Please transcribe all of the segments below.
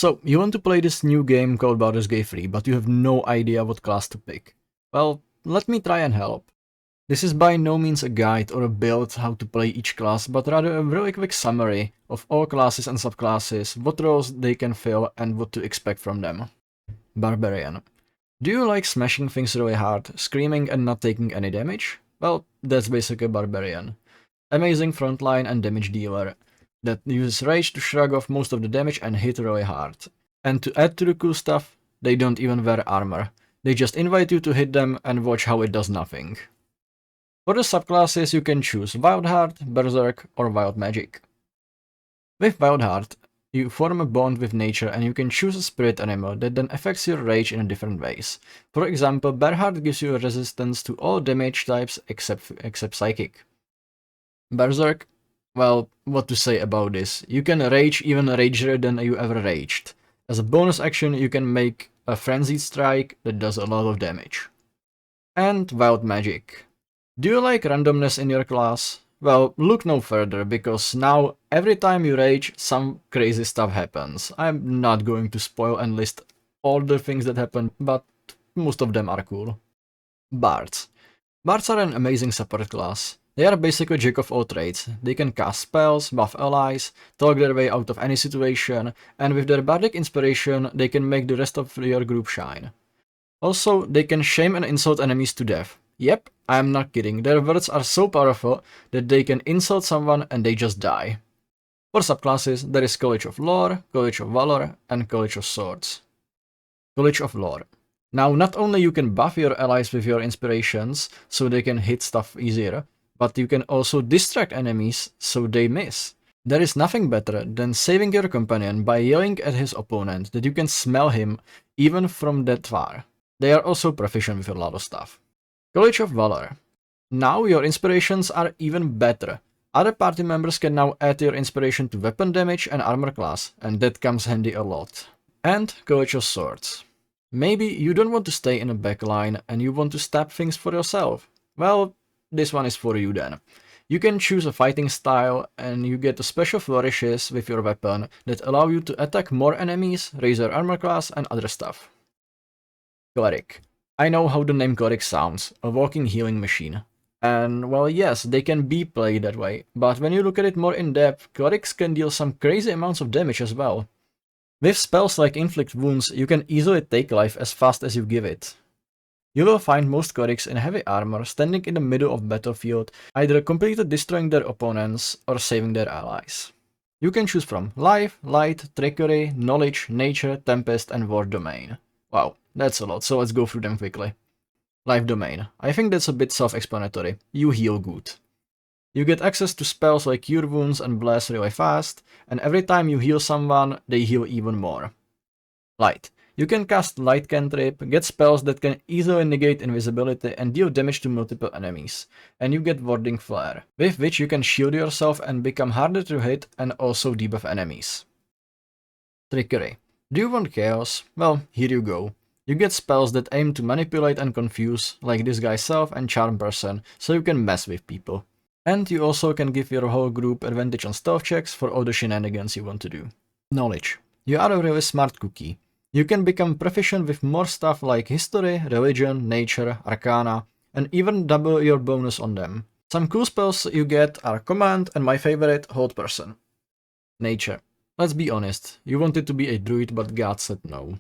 So, you want to play this new game called Baldur's Gate 3, but you have no idea what class to pick. Well, let me try and help. This is by no means a guide or a build how to play each class, but rather a really quick summary of all classes and subclasses, what roles they can fill and what to expect from them. Barbarian. Do you like smashing things really hard, screaming and not taking any damage? Well, that's basically Barbarian. Amazing frontline and damage dealer that uses rage to shrug off most of the damage and hit really hard. And to add to the cool stuff, they don't even wear armor. They just invite you to hit them and watch how it does nothing. For the subclasses you can choose Wild Heart, Berserk or Wild Magic. With Wild Heart, you form a bond with nature and you can choose a spirit animal that then affects your rage in different ways. For example, Bear Heart gives you a resistance to all damage types except Psychic. Berserk, well, what to say about this? You can rage even ragier than you ever raged. As a bonus action you can make a frenzied strike that does a lot of damage. And Wild Magic. Do you like randomness in your class? Well, look no further, because now every time you rage, some crazy stuff happens. I'm not going to spoil and list all the things that happen, but most of them are cool. Bards. Bards are an amazing support class. They are basically jack of all trades. They can cast spells, buff allies, talk their way out of any situation, and with their bardic inspiration, they can make the rest of your group shine. Also, they can shame and insult enemies to death. Yep, I am not kidding, their words are so powerful that they can insult someone and they just die. For subclasses, there is College of Lore, College of Valor, and College of Swords. College of Lore. Now, not only you can buff your allies with your inspirations, so they can hit stuff easier, but you can also distract enemies so they miss. There is nothing better than saving your companion by yelling at his opponent that you can smell him even from that far. They are also proficient with a lot of stuff. College of Valor. Now your inspirations are even better. Other party members can now add your inspiration to weapon damage and armor class, and that comes handy a lot. And College of Swords. Maybe you don't want to stay in a backline and you want to stab things for yourself. Well, this one is for you then. You can choose a fighting style and you get special flourishes with your weapon that allow you to attack more enemies, raise your armor class and other stuff. Cleric. I know how the name Cleric sounds, a walking healing machine. And well, yes, they can be played that way, but when you look at it more in depth, Clerics can deal some crazy amounts of damage as well. With spells like Inflict Wounds, you can easily take life as fast as you give it. You will find most clerics in heavy armor standing in the middle of battlefield, either completely destroying their opponents or saving their allies. You can choose from Life, Light, Trickery, Knowledge, Nature, Tempest and War Domain. Wow, that's a lot, so let's go through them quickly. Life Domain. I think that's a bit self-explanatory. You heal good. You get access to spells like Cure Wounds and Blast really fast, and every time you heal someone, they heal even more. Light. You can cast Light Cantrip, get spells that can easily negate invisibility and deal damage to multiple enemies, and you get Warding Flare, with which you can shield yourself and become harder to hit and also debuff enemies. Trickery. Do you want chaos? Well, here you go. You get spells that aim to manipulate and confuse, like Disguise Self and Charm Person, so you can mess with people. And you also can give your whole group advantage on stealth checks for all the shenanigans you want to do. Knowledge. You are a really smart cookie. You can become proficient with more stuff like history, religion, nature, arcana, and even double your bonus on them. Some cool spells you get are Command and my favorite, Hold Person. Nature. Let's be honest, you wanted to be a druid but God said no.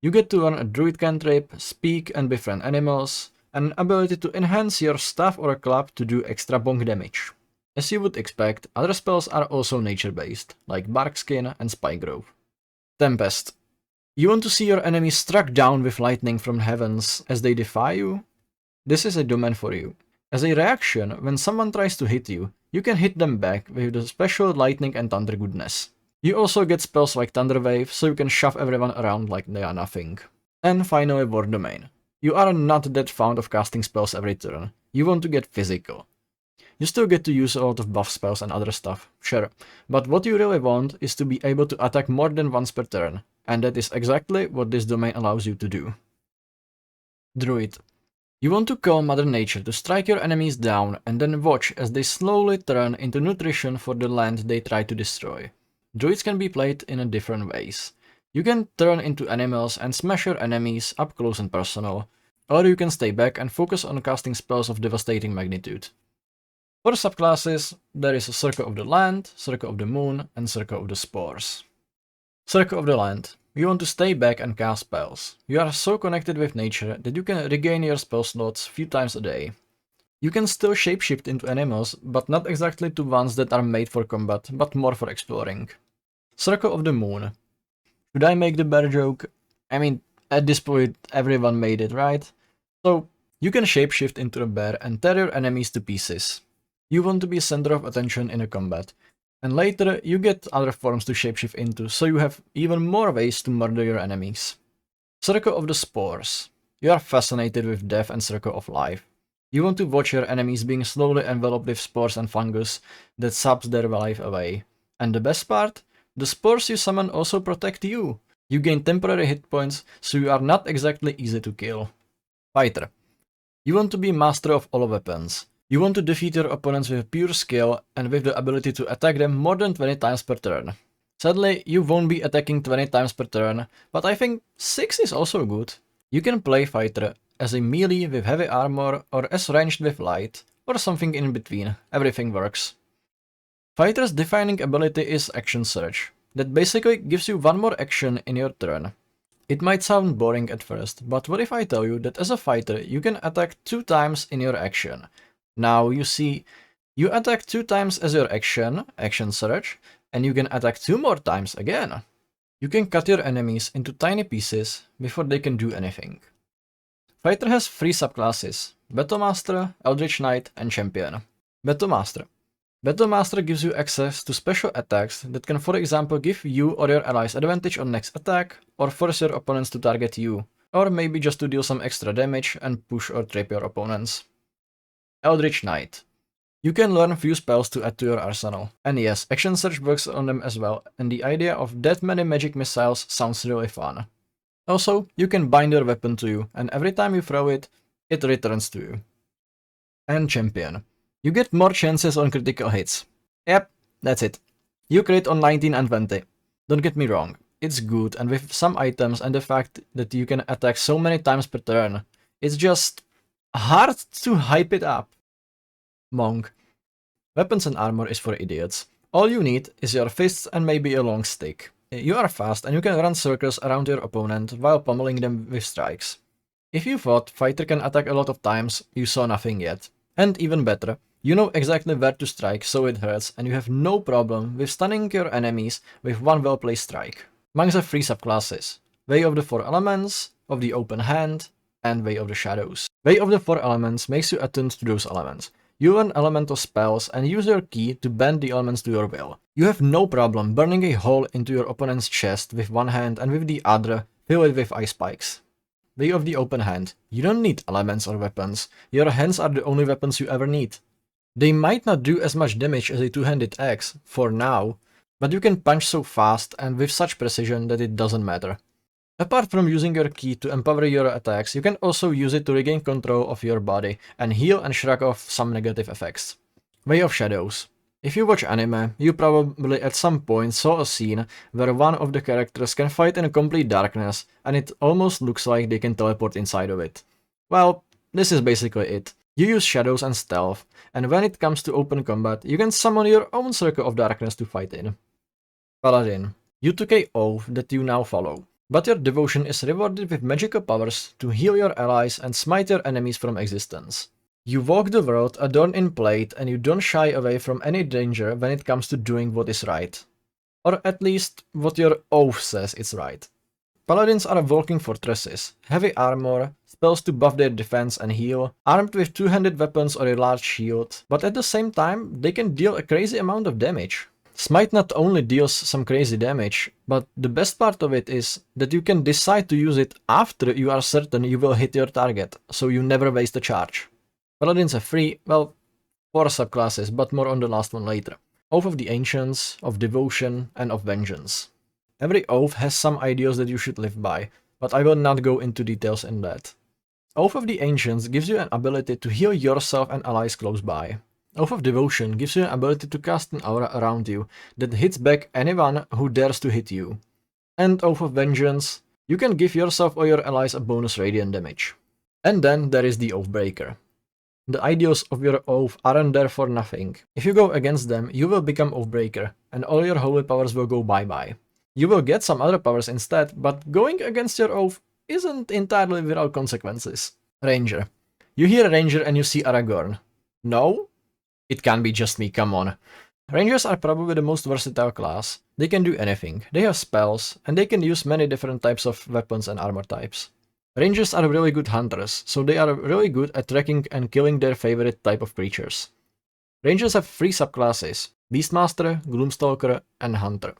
You get to learn a druid cantrip, speak and befriend animals, and an ability to enhance your staff or club to do extra bonk damage. As you would expect, other spells are also nature-based, like Barkskin and Spike Grove. Tempest. You want to see your enemies struck down with lightning from heavens as they defy you? This is a domain for you. As a reaction, when someone tries to hit you, you can hit them back with the special lightning and thunder goodness. You also get spells like Thunder Wave, so you can shove everyone around like they are nothing. And finally, War Domain. You are not that fond of casting spells every turn. You want to get physical. You still get to use a lot of buff spells and other stuff, sure, but what you really want is to be able to attack more than once per turn, and that is exactly what this domain allows you to do. Druid. You want to call Mother Nature to strike your enemies down and then watch as they slowly turn into nutrition for the land they try to destroy. Druids can be played in different ways. You can turn into animals and smash your enemies up close and personal, or you can stay back and focus on casting spells of devastating magnitude. For subclasses, there is a Circle of the Land, Circle of the Moon, and Circle of the Spores. Circle of the Land. You want to stay back and cast spells. You are so connected with nature that you can regain your spell slots few times a day. You can still shapeshift into animals, but not exactly to ones that are made for combat, but more for exploring. Circle of the Moon. Should I make the bear joke? I mean, at this point, everyone made it, right? So, you can shapeshift into a bear and tear your enemies to pieces. You want to be center of attention in a combat. And later, you get other forms to shapeshift into, so you have even more ways to murder your enemies. Circle of the Spores. You are fascinated with death and Circle of Life. You want to watch your enemies being slowly enveloped with spores and fungus that saps their life away. And the best part? The spores you summon also protect you. You gain temporary hit points, so you are not exactly easy to kill. Fighter. You want to be master of all weapons. You want to defeat your opponents with pure skill and with the ability to attack them more than 20 times per turn. Sadly, you won't be attacking 20 times per turn, but I think 6 is also good. You can play Fighter as a melee with heavy armor or as ranged with light, or something in between, everything works. Fighter's defining ability is Action Surge, that basically gives you one more action in your turn. It might sound boring at first, but what if I tell you that as a fighter you can attack 2 times in your action? Now you see, you attack 2 times as your action, Action Surge, and you can attack 2 more times again. You can cut your enemies into tiny pieces before they can do anything. Fighter has 3 subclasses: Battle Master, Eldritch Knight, and Champion. Battle Master. Battle Master gives you access to special attacks that can, for example, give you or your allies advantage on next attack, or force your opponents to target you, or maybe just to deal some extra damage and push or trap your opponents. Eldritch Knight. You can learn few spells to add to your arsenal. And yes, Action Surge works on them as well, and the idea of that many magic missiles sounds really fun. Also, you can bind your weapon to you, and every time you throw it, it returns to you. And Champion. You get more chances on critical hits. Yep, that's it. You crit on 19 and 20. Don't get me wrong, it's good, and with some items and the fact that you can attack so many times per turn, it's just hard to hype it up. Monk. Weapons and armor is for idiots. All you need is your fists and maybe a long stick. You are fast and you can run circles around your opponent while pummeling them with strikes. If you thought Fighter can attack a lot of times, you saw nothing yet. And even better, you know exactly where to strike so it hurts, and you have no problem with stunning your enemies with one well-placed strike. Monks have 3 subclasses: Way of the 4 Elements, of the Open Hand, and Way of the Shadows. Way of the 4 Elements makes you attune to those elements. You learn elemental spells and use your key to bend the elements to your will. You have no problem burning a hole into your opponent's chest with one hand and with the other fill it with ice spikes. Way of the Open Hand. You don't need elements or weapons. Your hands are the only weapons you ever need. They might not do as much damage as a two-handed axe, for now, but you can punch so fast and with such precision that it doesn't matter. Apart from using your key to empower your attacks, you can also use it to regain control of your body and heal and shrug off some negative effects. Way of Shadows. If you watch anime, you probably at some point saw a scene where one of the characters can fight in complete darkness and it almost looks like they can teleport inside of it. Well, this is basically it. You use shadows and stealth, and when it comes to open combat, you can summon your own circle of darkness to fight in. Paladin. You took an oath that you now follow, but your devotion is rewarded with magical powers to heal your allies and smite your enemies from existence. You walk the world adorned in plate and you don't shy away from any danger when it comes to doing what is right. Or at least, what your oath says is right. Paladins are walking fortresses, heavy armor, spells to buff their defense and heal, armed with two-handed weapons or a large shield, but at the same time they can deal a crazy amount of damage. Smite not only deals some crazy damage, but the best part of it is that you can decide to use it after you are certain you will hit your target, so you never waste a charge. Paladins have 3, well, 4 subclasses, but more on the last one later. Oath of the Ancients, of Devotion, and of Vengeance. Every oath has some ideals that you should live by, but I will not go into details in that. Oath of the Ancients gives you an ability to heal yourself and allies close by. Oath of Devotion gives you an ability to cast an aura around you that hits back anyone who dares to hit you. and Oath of Vengeance, you can give yourself or your allies a bonus radiant damage. And then there is the Oathbreaker. The ideals of your oath aren't there for nothing. If you go against them, you will become Oathbreaker, and all your holy powers will go bye-bye. You will get some other powers instead, but going against your oath isn't entirely without consequences. Ranger. You hear Ranger and you see Aragorn. No? It can't be just me, come on. Rangers are probably the most versatile class. They can do anything, they have spells, and they can use many different types of weapons and armor types. Rangers are really good hunters, so they are really good at tracking and killing their favorite type of creatures. Rangers have 3 subclasses: Beastmaster, Gloomstalker, and Hunter.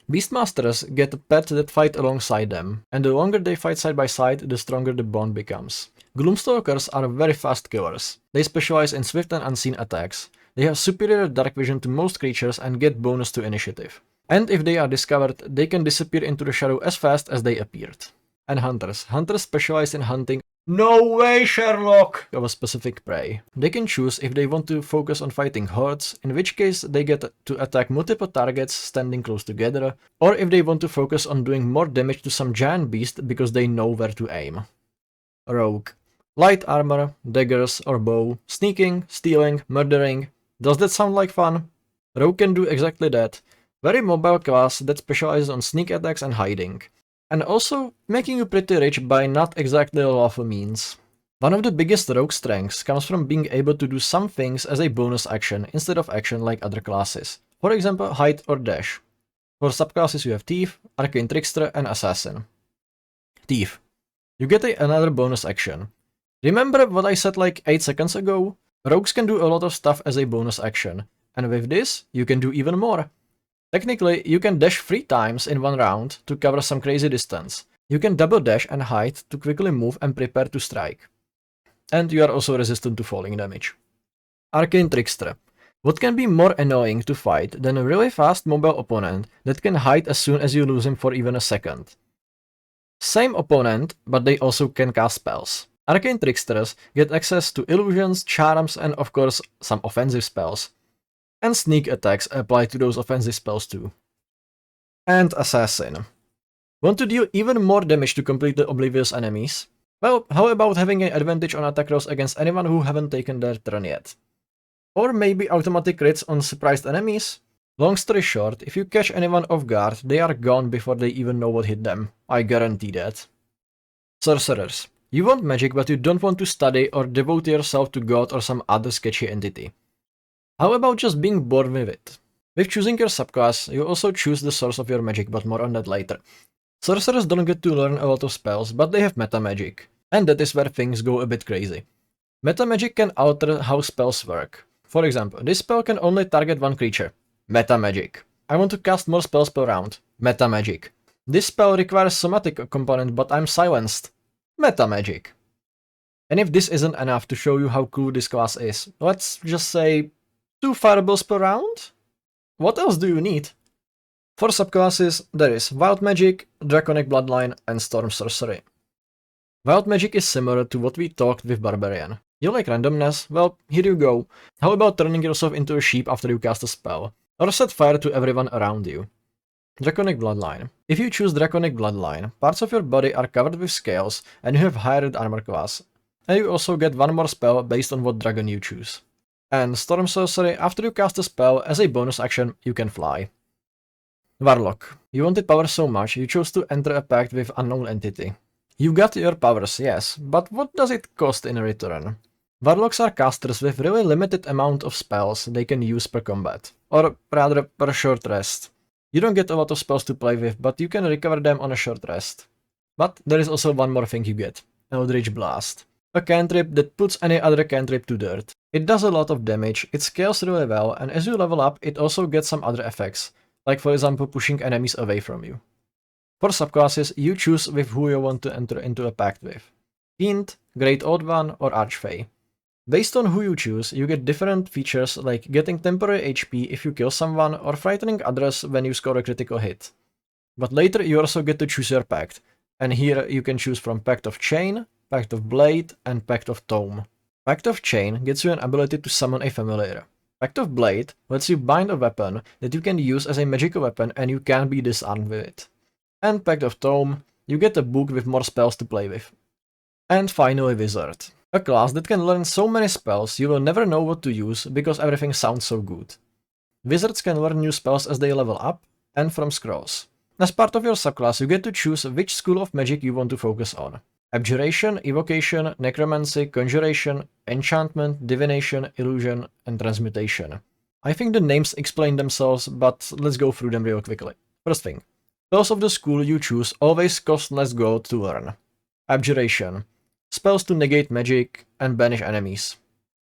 Beastmasters get pets that fight alongside them, and the longer they fight side by side, the stronger the bond becomes. Gloomstalkers are very fast killers. They specialize in swift and unseen attacks. They have superior dark vision to most creatures and get bonus to initiative. And if they are discovered, they can disappear into the shadow as fast as they appeared. And hunters. Hunters specialize in hunting no way, Sherlock! Of a specific prey. They can choose if they want to focus on fighting hordes, in which case they get to attack multiple targets standing close together, or if they want to focus on doing more damage to some giant beast because they know where to aim. Rogue. Light armor, daggers or bow, sneaking, stealing, murdering. Does that sound like fun? Rogue can do exactly that. Very mobile class that specializes on sneak attacks and hiding. And also making you pretty rich by not exactly lawful means. One of the biggest rogue strengths comes from being able to do some things as a bonus action instead of action like other classes. For example, hide or dash. For subclasses you have Thief, Arcane Trickster and Assassin. Thief. You get another bonus action. Remember what I said like 8 seconds ago? Rogues can do a lot of stuff as a bonus action, and with this, you can do even more. Technically, you can dash 3 times in one round to cover some crazy distance. You can double dash and hide to quickly move and prepare to strike. And you are also resistant to falling damage. Arcane Trickster. What can be more annoying to fight than a really fast mobile opponent that can hide as soon as you lose him for even a second? Same opponent, but they also can cast spells. Arcane Tricksters get access to illusions, charms, and of course some offensive spells. And sneak attacks apply to those offensive spells too. And Assassin. Want to deal even more damage to completely oblivious enemies? Well, how about having an advantage on attack rolls against anyone who haven't taken their turn yet? Or maybe automatic crits on surprised enemies? Long story short, if you catch anyone off guard, they are gone before they even know what hit them. I guarantee that. Sorcerers. You want magic, but you don't want to study or devote yourself to God or some other sketchy entity. How about just being born with it? With choosing your subclass, you also choose the source of your magic, but more on that later. Sorcerers don't get to learn a lot of spells, but they have meta magic, and that is where things go a bit crazy. Meta magic can alter how spells work. For example, this spell can only target one creature. Meta magic. I want to cast more spells per round. Meta magic. This spell requires somatic component, but I'm silenced. Meta magic. And if this isn't enough to show you how cool this class is, let's just say 2 fireballs per round? What else do you need? For subclasses, there is Wild Magic, Draconic Bloodline, and Storm Sorcery. Wild Magic is similar to what we talked with Barbarian. You like randomness? Well, here you go. How about turning yourself into a sheep after you cast a spell? Or set fire to everyone around you? Draconic Bloodline. If you choose Draconic Bloodline, parts of your body are covered with scales and you have higher armor class. And you also get one more spell based on what dragon you choose. And Storm Sorcery, after you cast a spell, as a bonus action, you can fly. Warlock. You wanted power so much, you chose to enter a pact with unknown entity. You got your powers, yes, but what does it cost in return? Warlocks are casters with really limited amount of spells they can use per combat, or rather per short rest. You don't get a lot of spells to play with, but you can recover them on a short rest. But there is also one more thing you get, Eldritch Blast. A cantrip that puts any other cantrip to dirt. It does a lot of damage, it scales really well, and as you level up, it also gets some other effects, like for example pushing enemies away from you. For subclasses, you choose with who you want to enter into a pact with. Fiend, Great Old One, or Archfey. Based on who you choose, you get different features like getting temporary HP if you kill someone, or frightening others when you score a critical hit. But later you also get to choose your pact, and here you can choose from Pact of Chain, Pact of Blade, and Pact of Tome. Pact of Chain gets you an ability to summon a familiar. Pact of Blade lets you bind a weapon that you can use as a magical weapon and you can be disarmed with it. And Pact of Tome, you get a book with more spells to play with. And finally Wizard, a class that can learn so many spells you will never know what to use because everything sounds so good. Wizards can learn new spells as they level up, and from scrolls. As part of your subclass, you get to choose which school of magic you want to focus on. Abjuration, Evocation, Necromancy, Conjuration, Enchantment, Divination, Illusion, and Transmutation. I think the names explain themselves, but let's go through them real quickly. First thing, spells of the school you choose always cost less gold to learn. Abjuration, spells to negate magic and banish enemies.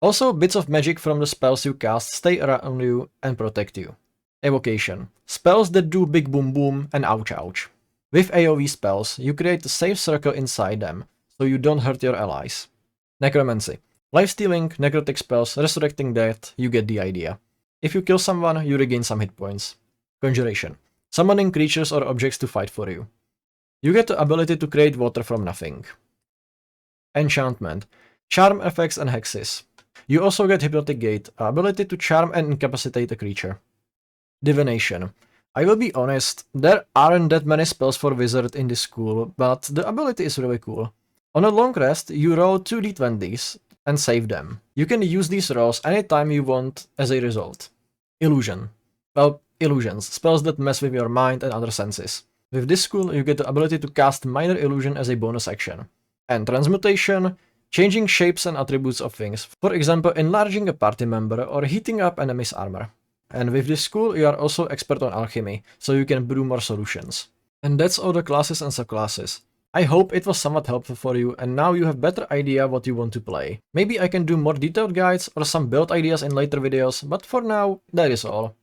Also, bits of magic from the spells you cast stay around you and protect you. Evocation, spells that do big boom boom and ouch ouch. With AoE spells, you create a safe circle inside them, so you don't hurt your allies. Necromancy, life-stealing, necrotic spells, resurrecting death, you get the idea. If you kill someone, you regain some hit points. Conjuration, summoning creatures or objects to fight for you. You get the ability to create water from nothing. Enchantment, charm effects and hexes. You also get Hypnotic Gate, ability to charm and incapacitate a creature. Divination. I will be honest, there aren't that many spells for Wizard in this school, but the ability is really cool. On a long rest, you roll 2d20s and save them. You can use these rolls anytime you want as a result. Illusion. Well, illusions, spells that mess with your mind and other senses. With this school, you get the ability to cast Minor Illusion as a bonus action. And Transmutation, changing shapes and attributes of things, for example enlarging a party member or heating up enemy's armor. And with this school you are also expert on alchemy, so you can brew more solutions. And that's all the classes and subclasses. I hope it was somewhat helpful for you and now you have better idea what you want to play. Maybe I can do more detailed guides or some build ideas in later videos, but for now, that is all.